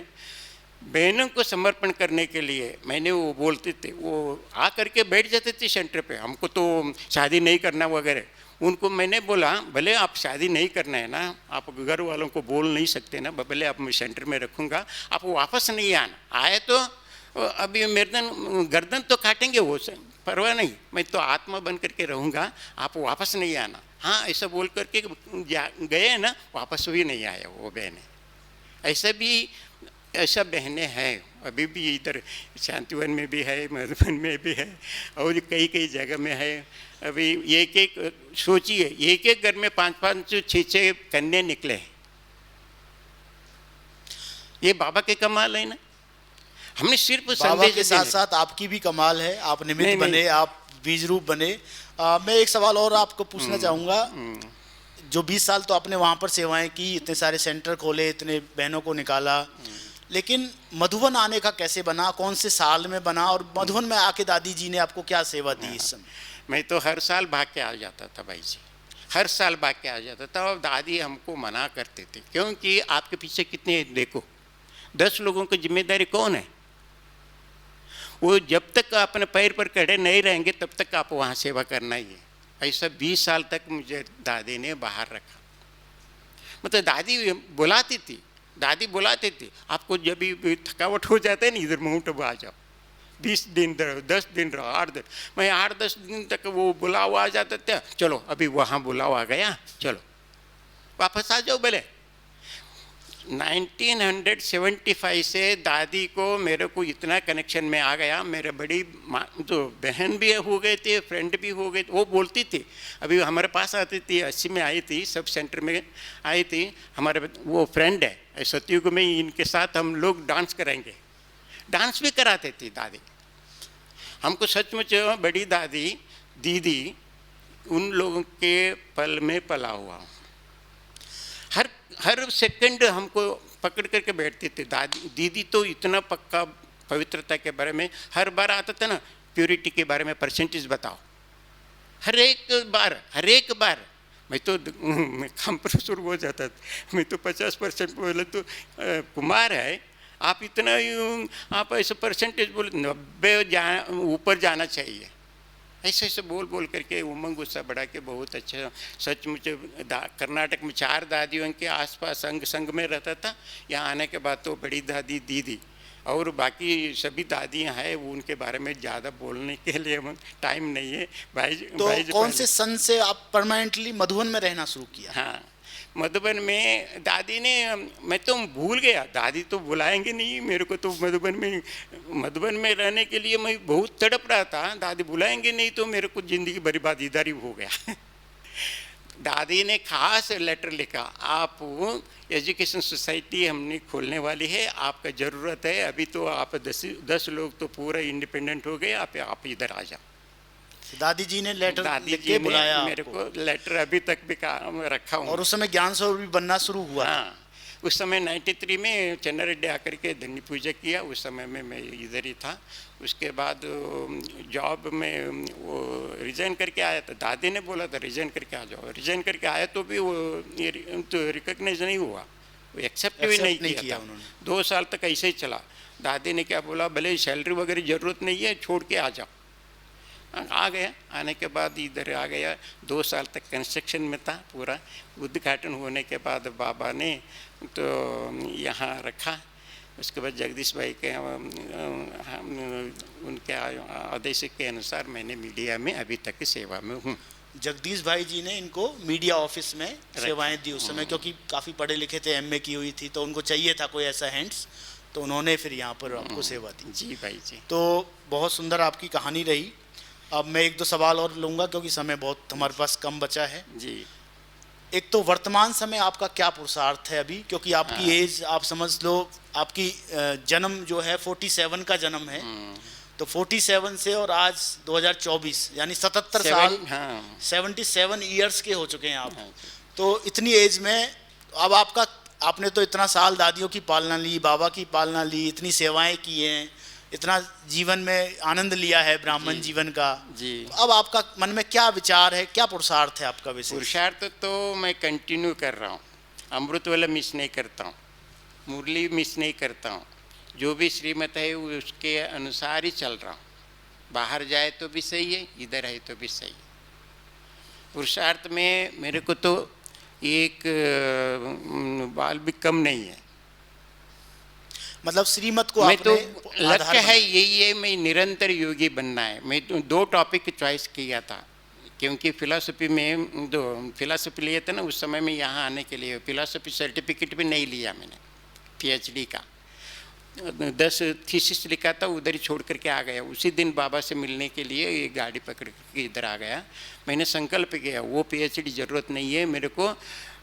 बहनों को समर्पण करने के लिए मैंने, वो बोलते थे, वो आ करके बैठ जाते थे सेंटर पे, हमको तो शादी नहीं करना वगैरह। उनको मैंने बोला, भले आप शादी नहीं करना है ना, आप घर वालों को बोल नहीं सकते ना, भले आप मैं सेंटर में रखूँगा, आप वापस नहीं आना। आए तो अभी गर्दन तो काटेंगे, वो परवाह नहीं, मैं तो आत्मा बन करके रहूँगा, आप वापस नहीं आना। हाँ, ऐसा बोल करके गए ना, वापस भी नहीं आया वो बहनें। ऐसा बहनें हैं अभी भी। इधर शांतिवन में भी है, मधुबन में भी है, और कई जगह में है। अभी एक सोचिए, एक घर में 5-5, 6-6 कन्या निकले हैं। ये बाबा के कमाल है ना। हमने सिर्फ बाबा के साथ साथ आपकी भी कमाल है। आप निमित्त बने, आप बीज रूप बने। मैं एक सवाल और आपको पूछना चाहूँगा। जो 20 साल तो आपने वहाँ पर सेवाएं की, इतने सारे सेंटर खोले, इतने बहनों को निकाला, लेकिन मधुबन आने का कैसे बना? कौन से साल में बना? और मधुबन में आके दादी जी ने आपको क्या सेवा दी इस समय? मैं तो हर साल भाग के आ जाता था भाई जी, हर साल भाग के आ जाता था। और दादी हमको मना करते थे, क्योंकि आपके पीछे कितने, देखो 10 लोगों की जिम्मेदारी कौन है? वो जब तक अपने पैर पर खड़े नहीं रहेंगे तब तक आप वहाँ सेवा करना ही है। ऐसा 20 साल तक मुझे दादी ने बाहर रखा। मतलब दादी बुलाती थी, आपको जब भी थकावट हो जाता है ना, इधर माउंट आबू आ जाओ, 20 दिन रहो, 10 दिन रहो, 8 दिन। मैं 8-10 दिन तक वो बुलाव आ जाता था। चलो अभी वहाँ बुलाव आ गया, चलो वापस आ जाओ। बोले 1975 से दादी को, मेरे को इतना कनेक्शन में आ गया। मेरे बड़ी तो बहन भी हो गए थे, फ्रेंड भी हो गए। वो बोलती थी, अभी हमारे पास आती थी, 80 में आई थी, सब सेंटर में आई थी। हमारे वो फ्रेंड है सतयुग में, इनके साथ हम लोग डांस कराएंगे। डांस भी कराते थी दादी हमको। सचमुच बड़ी दादी, दीदी उन लोगों के पल में पला हुआ। हर सेकंड हमको पकड़ करके बैठती थी दीदी तो इतना पक्का पवित्रता के बारे में। हर बार आता था ना, प्योरिटी के बारे में परसेंटेज बताओ, हर एक बार। मैं तो कंप्रेसर हो जाता था। मैं तो 50% बोले तो कुमार है, आप इतना आप ऐसे परसेंटेज बोले, 90 ऊपर जाना चाहिए। ऐसे बोल करके उमंग गुस्सा बढ़ा के बहुत अच्छा। सचमुच कर्नाटक में 4 दादियों के आसपास संग में रहता था। यहाँ आने के बाद तो बड़ी दादी, दीदी और बाकी सभी दादियाँ हैं, वो उनके बारे में ज़्यादा बोलने के लिए टाइम नहीं है। भाई तो कौन से सन से आप परमानेंटली मधुबन में रहना शुरू किया? हाँ, मधुबन में दादी ने, मैं तो भूल गया, दादी तो बुलाएंगे नहीं मेरे को, तो मधुबन में रहने के लिए मैं बहुत तड़प रहा था, दादी बुलाएंगे नहीं तो मेरे को ज़िंदगी बर्बाद इधर ही हो गया। दादी ने खास लेटर लिखा, आप एजुकेशन सोसाइटी हमने खोलने वाली है, आपका ज़रूरत है, अभी तो आप 10 लोग तो पूरा इंडिपेंडेंट हो गए, आप इधर आ जाओ। दादी जी ने लेटर दादी लिख जी के ने बुलाया मेरे आपको। को लेटर अभी तक भी रखा हूँ। और उस समय ज्ञान सरोवर भी बनना शुरू हुआ। हाँ, उस समय 93 में चन्ना रेड्डी आकर के धन्य पूजा किया, उस समय में मैं इधर ही था। उसके बाद जॉब में वो रिज़ाइन करके आया था, दादी ने बोला था रिज़ाइन करके आ जाओ, रिज़ाइन करके आया तो भी वो तो रिकग्नाइज नहीं हुआ, वो एक्सेप्ट भी नहीं किया था। उन्होंने। 2 साल तक ऐसे ही चला। दादी ने क्या बोला, भले सैलरी वगैरह ज़रूरत नहीं है, छोड़ के आ जाओ। आ गया, आने के बाद इधर आ गया, 2 साल तक कंस्ट्रक्शन में था पूरा। उद्घाटन होने के बाद बाबा ने तो यहाँ रखा। उसके बाद जगदीश भाई के उनके आदेश के अनुसार मैंने मीडिया में अभी तक की सेवा में हूँ। जगदीश भाई जी ने इनको मीडिया ऑफिस में सेवाएं दी उस समय, क्योंकि काफ़ी पढ़े लिखे थे, एमए की हुई थी, तो उनको चाहिए था कोई ऐसा हैंड्स, तो उन्होंने फिर यहाँ पर आपको सेवा दी। जी भाई जी। तो बहुत सुंदर आपकी कहानी रही। अब मैं 1-2 सवाल और लूँगा क्योंकि समय बहुत हमारे पास कम बचा है जी। एक तो वर्तमान समय आपका क्या पुरुषार्थ है अभी, क्योंकि आपकी एज आप समझ लो, आपकी जन्म जो है 47 का जन्म है, तो 47 से और आज 2024 यानी 77 साल, 77 ईयर्स के हो चुके हैं आप। तो इतनी एज में अब आपने तो इतना साल दादियों की पालना ली, बाबा की पालना ली, इतनी सेवाएं की हैं, इतना जीवन में आनंद लिया है ब्राह्मण जीवन का जी। अब आपका मन में क्या विचार है, क्या पुरुषार्थ है आपका? विशेष पुरुषार्थ तो मैं कंटिन्यू कर रहा हूँ, अमृत वाला मिस नहीं करता हूँ, मुरली मिस नहीं करता हूँ, जो भी श्रीमत है उसके अनुसार ही चल रहा हूँ। बाहर जाए तो भी सही है, इधर है तो भी सही है। पुरुषार्थ में मेरे को तो एक बाल भी कम नहीं है। मतलब श्रीमत को मैं तो आपने लक्ष्य है यही है, मैं निरंतर योगी बनना है। मैं तो 2 टॉपिक चॉइस किया था, क्योंकि फिलॉसफी में फिलॉसफी लिए थे ना उस समय में, यहाँ आने के लिए फिलॉसफी सर्टिफिकेट भी नहीं लिया मैंने, PhD का 10 थीसिस लिखा था, उधर ही छोड़ करके आ गया। उसी दिन बाबा से मिलने के लिए ये गाड़ी पकड़ के इधर आ गया। मैंने संकल्प किया वो PhD ज़रूरत नहीं है, मेरे को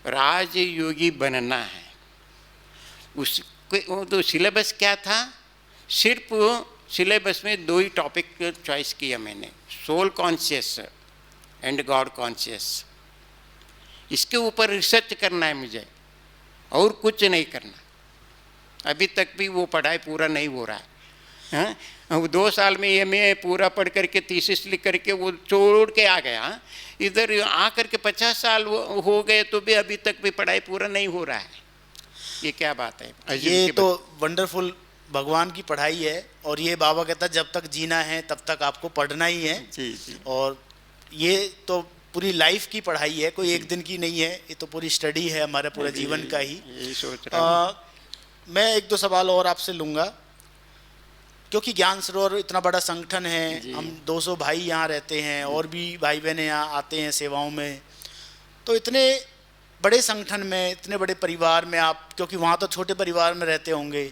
राजयोगी बनना है। वो तो सिलेबस क्या था, सिर्फ सिलेबस में 2 ही टॉपिक चॉइस किया मैंने, soul conscious and God conscious. इसके ऊपर रिसर्च करना है मुझे और कुछ नहीं करना। अभी तक भी वो पढ़ाई पूरा नहीं हो रहा है। हाँ, 2 साल में MA पूरा पढ़ करके थीसिस लिख करके वो छोड़ के आ गया। इधर आ करके 50 साल हो गए तो भी अभी तक भी पढ़ाई पूरा नहीं हो रहा है। ये क्या बात है? ये तो वंडरफुल भगवान की पढ़ाई है, और ये बाबा कहता है जब तक जीना है तब तक आपको पढ़ना ही है। जी जी। और ये तो पूरी लाइफ की पढ़ाई है, कोई एक दिन की नहीं है, ये तो पूरी स्टडी है हमारे पूरे जीवन का ही। यही सोच रहा हूँ। मैं 1-2 सवाल और आपसे लूँगा, क्योंकि ज्ञान सरोवर इतना बड़ा संगठन है, हम 200 भाई यहाँ रहते हैं और भी भाई बहने यहाँ आते हैं सेवाओं में, तो इतने बड़े संगठन में, इतने बड़े परिवार में आप, क्योंकि वहाँ तो छोटे परिवार में रहते होंगे,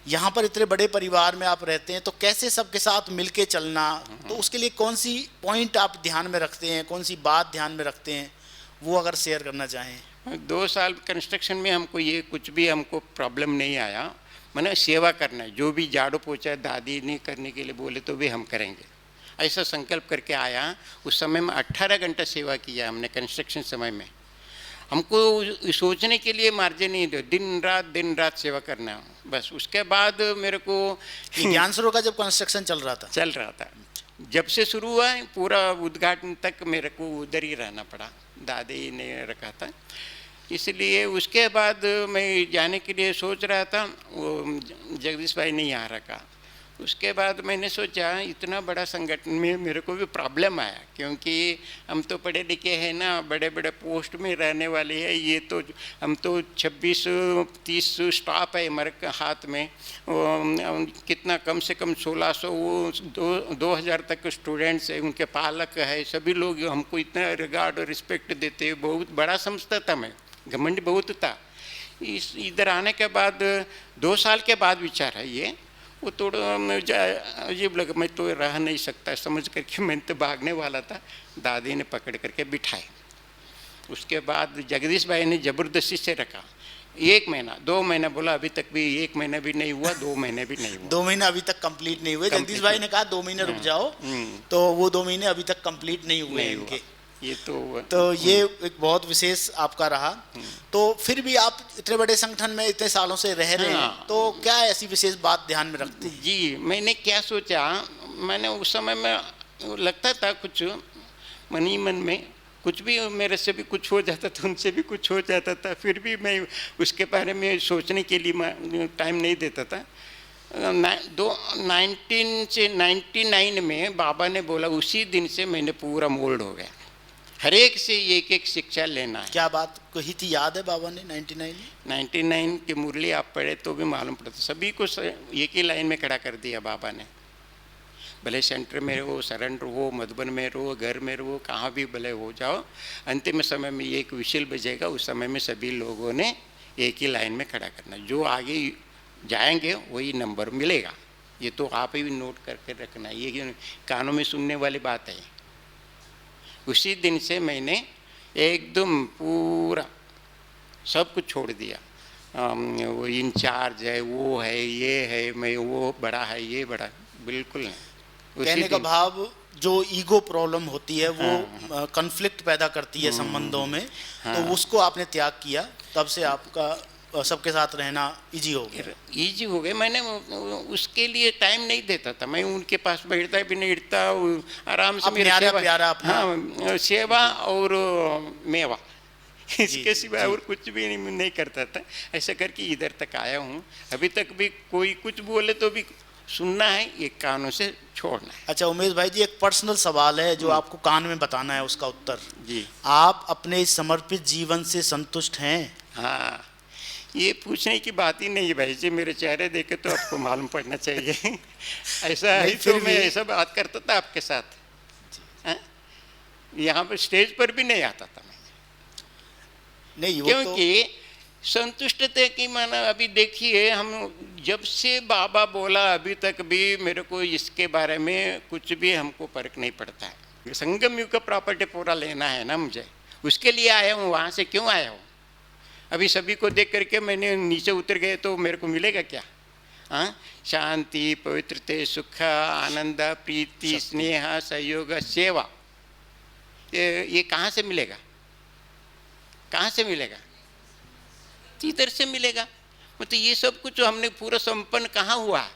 यहाँ पर इतने बड़े परिवार में आप रहते हैं, तो कैसे सबके साथ मिलके चलना, तो उसके लिए कौन सी पॉइंट आप ध्यान में रखते हैं, कौन सी बात ध्यान में रखते हैं, वो अगर शेयर करना चाहें। 2 साल कंस्ट्रक्शन में हमको ये कुछ भी हमको प्रॉब्लम नहीं आया। मैंने सेवा करना है, जो भी झाड़ू पोछा दादी ने करने के लिए बोले तो भी हम करेंगे, ऐसा संकल्प करके आया। उस समय में 18 घंटा सेवा किया हमने कंस्ट्रक्शन समय में। हमको सोचने के लिए मार्जिन नहीं दो, दिन रात सेवा करना है बस। उसके बाद मेरे को ज्ञान सरोवर का जब कंस्ट्रक्शन चल रहा था, जब से शुरू हुआ पूरा उद्घाटन तक मेरे को उधर ही रहना पड़ा, दादी ने रखा था। इसलिए उसके बाद मैं जाने के लिए सोच रहा था, वो जगदीश भाई नहीं आ रखा। उसके बाद मैंने सोचा इतना बड़ा संगठन में मेरे को भी प्रॉब्लम आया, क्योंकि हम तो पढ़े लिखे हैं ना, बड़े बड़े पोस्ट में रहने वाले हैं। ये तो हम तो 26-30 स्टाफ है हमारे हाथ में, कितना कम से कम 1600 वो 2000 तक स्टूडेंट्स है, उनके पालक है, सभी लोग हमको इतना रिगार्ड और रिस्पेक्ट देते हैं। बहुत बड़ा समझता था मैं, घमंड बहुत था। इस इधर आने के बाद 2 साल के बाद विचार है ये, वो थोड़ा मुझे अजीब लगा, मैं तो रह नहीं सकता समझ करके मैं तो भागने वाला था, दादी ने पकड़ करके बिठाए। उसके बाद जगदीश भाई ने ज़बरदस्ती से रखा, 1 महीना 2 महीना बोला, अभी तक भी 1 महीना भी नहीं हुआ, 2 महीने भी नहीं हुआ। 2 महीने अभी तक कंप्लीट नहीं हुए। जगदीश भाई ने कहा 2 महीने रुक जाओ, तो वो 2 महीने अभी तक कंप्लीट नहीं हुए इनके। ये तो ये एक बहुत विशेष आपका रहा। तो फिर भी आप इतने बड़े संगठन में इतने सालों से रह रहे हैं, तो क्या ऐसी विशेष बात ध्यान में रखते हैं? जी, मैंने क्या सोचा, मैंने उस समय में लगता था कुछ मन ही मन में, कुछ भी मेरे से भी कुछ हो जाता था, उनसे भी कुछ हो जाता था, फिर भी मैं उसके बारे में सोचने के लिए टाइम नहीं देता था। 1999 में बाबा ने बोला, उसी दिन से मैंने पूरा मोल्ड हो गया, हर एक से एक एक शिक्षा लेना है। क्या बात कही थी, याद है बाबा ने 99 की मुरली आप पढ़े तो भी मालूम पड़ता, सभी को एक ही लाइन में खड़ा कर दिया बाबा ने। भले सेंटर में रहो, सरेंडर हो, मधुबन में रहो, घर में रहो, कहाँ भी भले हो जाओ, अंतिम समय में एक विशिल बजेगा, उस समय में सभी लोगों ने एक ही लाइन में खड़ा करना, जो आगे जाएंगे वही नंबर मिलेगा। ये तो आप ही नोट करके रखना, ये कानों में सुनने वाली बात है। उसी दिन से मैंने एकदम पूरा सब कुछ छोड़ दिया। वो इंचार्ज है, वो है, ये है, मैं वो बड़ा है, ये बड़ा, बिल्कुल नहीं। कहने का भाव, जो ईगो प्रॉब्लम होती है वो कॉन्फ्लिक्ट पैदा करती है संबंधों में, तो उसको आपने त्याग किया, तब से आपका सबके साथ रहना इजी हो गया। इजी हो गया। मैंने उसके लिए टाइम नहीं देता था, मैं उनके पास बैठता भी नहीं, बैठता आराम से मेरा सेवा, प्यारा अपना, हाँ, सेवा और मेवा, इसके सिवा और कुछ भी नहीं करता था। ऐसा करके इधर तक आया हूँ। अभी तक भी कोई कुछ बोले तो भी सुनना है, ये कानों से छोड़ना है। अच्छा उमेश भाई जी, एक पर्सनल सवाल है जो आपको कान में बताना है, उसका उत्तर जी। आप अपने इस समर्पित जीवन से संतुष्ट हैं? हाँ, ये पूछने की बात ही नहीं है भाई जी, मेरे चेहरे देखे तो आपको मालूम पड़ना चाहिए। ऐसा है तो मैं ऐसा बात करता था आपके साथ, यहाँ पर स्टेज पर भी नहीं आता था मैं, नहीं, क्योंकि संतुष्ट थे कि माना अभी देखिए, हम जब से बाबा बोला अभी तक भी मेरे को इसके बारे में कुछ भी हमको फर्क नहीं पड़ता है। संगम युग का प्रॉपर्टी पूरा लेना है ना मुझे, उसके लिए आया हूँ। वहाँ से क्यों आया हूँ? अभी सभी को देख करके मैंने नीचे उतर गए तो मेरे को मिलेगा क्या? हाँ, शांति, पवित्रता, सुख, आनंद, प्रीति, स्नेह, सहयोग, सेवा, ये कहाँ से मिलेगा? कहाँ से मिलेगा? इधर से मिलेगा। मतलब ये सब कुछ हमने पूरा संपन्न कहाँ हुआ?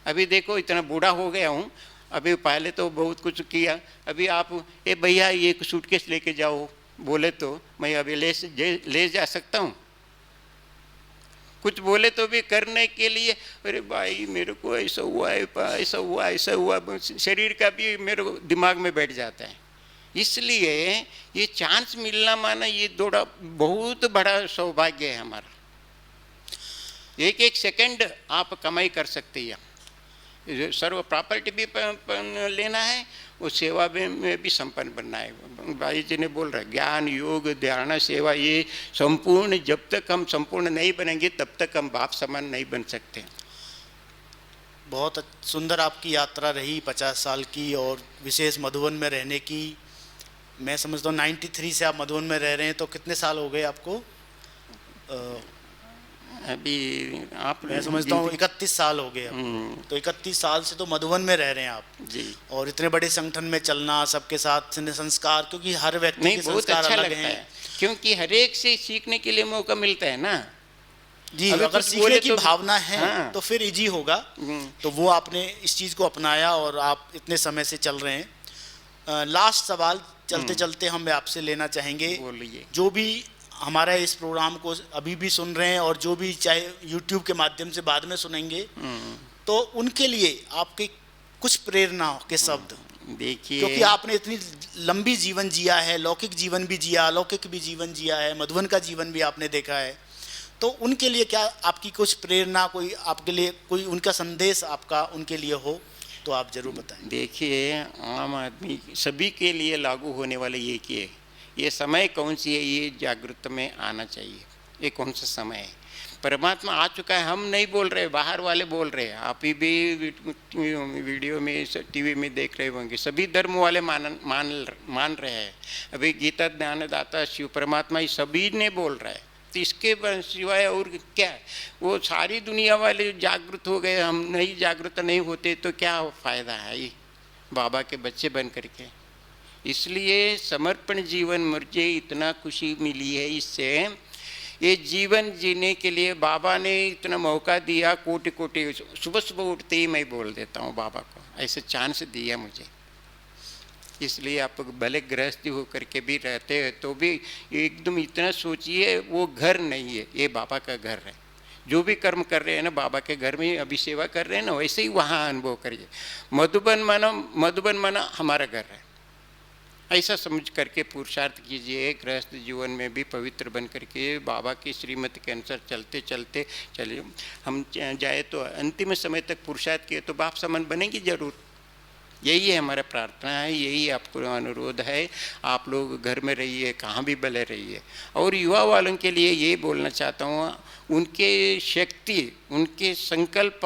अभी देखो इतना बूढ़ा हो गया हूँ, अभी पहले तो बहुत कुछ किया। अभी आप ए भैया एक सूटकेस लेके जाओ बोले तो मैं अभी ले जा सकता हूँ? कुछ बोले तो भी करने के लिए, अरे भाई मेरे को ऐसा हुआ है, ऐसा हुआ, ऐसा हुआ, शरीर का भी मेरे को दिमाग में बैठ जाता है। इसलिए ये चांस मिलना माना ये थोड़ा बहुत बड़ा सौभाग्य है हमारा। एक एक सेकंड आप कमाई कर सकते हैं। सर्व प्रॉपर्टी भी लेना है, वो सेवा में भी संपन्न बनना है। भाई जी ने बोल रहा है ज्ञान, योग, ध्यान, सेवा, ये संपूर्ण, जब तक हम संपूर्ण नहीं बनेंगे तब तक हम बाप समान नहीं बन सकते। बहुत सुंदर आपकी यात्रा रही 50 साल की, और विशेष मधुबन में रहने की। मैं समझता हूँ 93 से आप मधुबन में रह रहे हैं, तो कितने साल हो गए आपको? अभी आप, मैं समझता हूँ 31 साल हो गए। तो 31 साल से तो मधुबन में रह रहे हैं आप जी। और इतने बड़े संगठन में चलना, सबके साथ संस्कार, क्योंकि हर व्यक्ति के संस्कार अच्छा अलग हैं, हैं, क्योंकि हर एक से सीखने के लिए मौका मिलता है ना जी। अगर सीखने की भावना है तो फिर इजी होगा। तो वो आपने इस चीज़ को अपनाया और आप इतने समय से चल रहे हैं। लास्ट सवाल चलते चलते हम आपसे लेना चाहेंगे, जो भी हमारा इस प्रोग्राम को अभी भी सुन रहे हैं और जो भी चाहे YouTube के माध्यम से बाद में सुनेंगे, तो उनके लिए आपके कुछ प्रेरणा के शब्द। देखिए, क्योंकि आपने इतनी लंबी जीवन जिया है, लौकिक जीवन भी जिया, अलौकिक भी जीवन जिया है, मधुबन का जीवन भी आपने देखा है, तो उनके लिए क्या आपकी कुछ प्रेरणा, कोई आपके लिए कोई उनका संदेश आपका उनके लिए हो तो आप जरूर बताएं। देखिए, आम आदमी सभी के लिए लागू होने वाले ये कि ये समय कौन सी है, ये जागृत में आना चाहिए, ये कौन सा समय है। परमात्मा आ चुका है, हम नहीं बोल रहे, बाहर वाले बोल रहे हैं। आप ही भी वीडियो में टीवी में देख रहे होंगे, सभी धर्म वाले मान रहे हैं। अभी गीता ज्ञानदाता शिव परमात्मा ये सभी ने बोल रहा है, तो इसके सिवाय और क्या। वो सारी दुनिया वाले जागृत हो गए, हम नहीं जागृत नहीं होते तो क्या फ़ायदा है ये बाबा के बच्चे बन करके। इसलिए समर्पण जीवन मुझे इतना खुशी मिली है इससे, ये जीवन जीने के लिए बाबा ने इतना मौका दिया। कोटि कोटि सुबह सुबह उठते ही मैं बोल देता हूँ बाबा को, ऐसे चांस दिया मुझे। इसलिए आप भले गृहस्थी हो करके भी रहते हैं तो भी एकदम इतना सोचिए, वो घर नहीं है, ये बाबा का घर है। जो भी कर्म कर रहे हैं ना बाबा के घर में अभी सेवा कर रहे हैं ना, वैसे ही वहाँ अनुभव करिए। मधुबन माना हमारा घर है, ऐसा समझ करके पुरुषार्थ कीजिए। गृहस्थ जीवन में भी पवित्र बन करके बाबा की श्रीमत के अनुसार चलते चलते चलिए। हम जाए तो अंतिम समय तक पुरुषार्थ किए तो बाप समान बनेंगे जरूर। यही है हमारा प्रार्थना है, यही आपको अनुरोध है। आप लोग घर में रहिए, कहाँ भी भले रहिए। और युवा वालों के लिए ये बोलना चाहता हूँ, उनके शक्ति, उनके संकल्प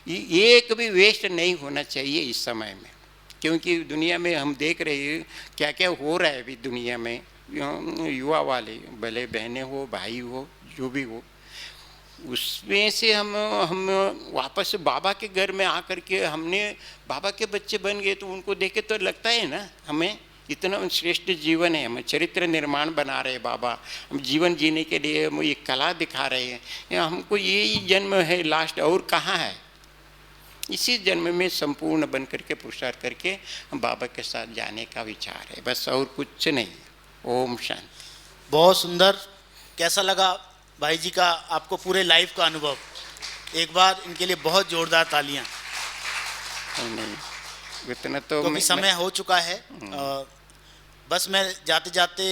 एक भी वेस्ट नहीं होना चाहिए इस समय में। क्योंकि दुनिया में हम देख रहे हैं क्या क्या हो रहा है अभी दुनिया में। युवा वाले भले बहनें हो, भाई हो, जो भी हो, उसमें से हम वापस बाबा के घर में आकर के हमने बाबा के बच्चे बन गए, तो उनको देखे तो लगता है ना हमें इतना श्रेष्ठ जीवन है। हम चरित्र निर्माण बना रहे हैं बाबा, हम जीवन जीने के लिए हम ये कला दिखा रहे हैं। हमको यही जन्म है लास्ट, और कहाँ है। इसी जन्म में संपूर्ण बन करके पुरुषार्थ करके हम बाबा के साथ जाने का विचार है, बस और कुछ नहीं। ओम शांति। बहुत सुंदर। कैसा लगा भाई जी का आपको पूरे लाइफ का अनुभव? एक बार इनके लिए बहुत जोरदार तालियां। नहीं इतना तो क्योंकि समय हो चुका है। बस मैं जाते जाते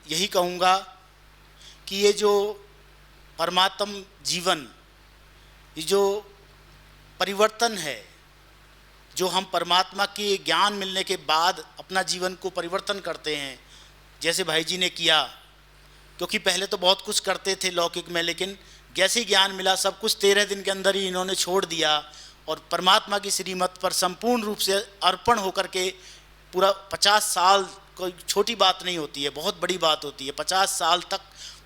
यही कहूँगा कि ये जो परमात्म जीवन, ये जो परिवर्तन है, जो हम परमात्मा के ज्ञान मिलने के बाद अपना जीवन को परिवर्तन करते हैं, जैसे भाई जी ने किया। क्योंकि पहले तो बहुत कुछ करते थे लौकिक में, लेकिन जैसे ही ज्ञान मिला सब कुछ 13 दिन के अंदर ही इन्होंने छोड़ दिया और परमात्मा की श्रीमत पर संपूर्ण रूप से अर्पण होकर के पूरा 50 साल कोई छोटी बात नहीं होती है, बहुत बड़ी बात होती है। 50 साल तक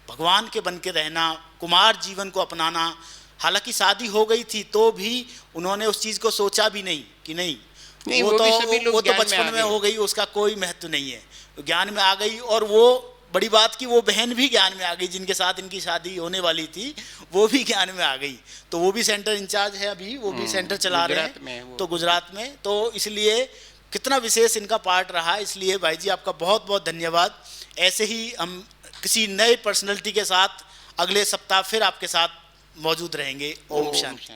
भगवान के बन के रहना, कुमार जीवन को अपनाना। हालांकि शादी हो गई थी तो भी उन्होंने उस चीज़ को सोचा भी नहीं कि नहीं वो तो बचपन में हो गई, उसका कोई महत्व नहीं है। तो ज्ञान में आ गई, और वो बड़ी बात की वो बहन भी ज्ञान में आ गई जिनके साथ इनकी शादी होने वाली थी, वो भी ज्ञान में आ गई। तो वो भी सेंटर इंचार्ज है अभी, वो भी सेंटर चला रहे हैं तो गुजरात में। तो इसलिए कितना विशेष इनका पार्ट रहा। इसलिए भाई जी आपका बहुत बहुत धन्यवाद। ऐसे ही हम किसी नए पर्सनैलिटी के साथ अगले सप्ताह फिर आपके साथ मौजूद रहेंगे। ओम शांति।